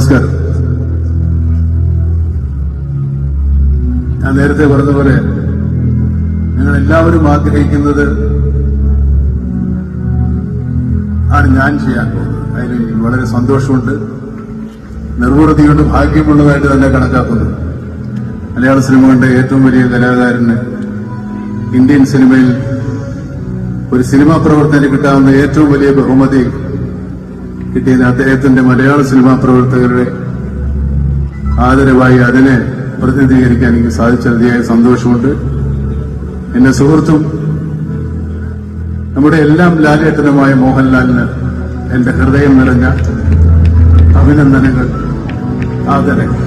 നമസ്കാരം. ഞാൻ നേരത്തെ പറഞ്ഞതുപോലെ നിങ്ങൾ എല്ലാവരും ആഗ്രഹിക്കുന്നത് ആണ് ഞാൻ ചെയ്യാൻ പോകുന്നത്. അതിൽ എനിക്ക് വളരെ സന്തോഷമുണ്ട്, നിർവൃതിയുണ്ട്, ഭാഗ്യമുള്ളതായിട്ട് തന്നെ കണക്കാക്കുന്നു. മലയാള സിനിമ കണ്ട ഏറ്റവും വലിയ കലാകാരന് ഇന്ത്യൻ സിനിമയിൽ ഒരു സിനിമാ പ്രവർത്തകന് കിട്ടാവുന്ന ഏറ്റവും വലിയ ബഹുമതി കിട്ടിയത് അദ്ദേഹത്തിന്റെ മലയാള സിനിമാ പ്രവർത്തകരുടെ ആദരവായി അതിനെ പ്രതിനിധീകരിക്കാൻ എനിക്ക് സാധിച്ച അതിയായ സന്തോഷമുണ്ട്. എന്റെ സുഹൃത്തും നമ്മുടെ എല്ലാം ലാലേട്ടനുമായ മോഹൻലാലിന് എന്റെ ഹൃദയം നിറഞ്ഞ അഭിനന്ദനങ്ങൾ, ആദരങ്ങൾ.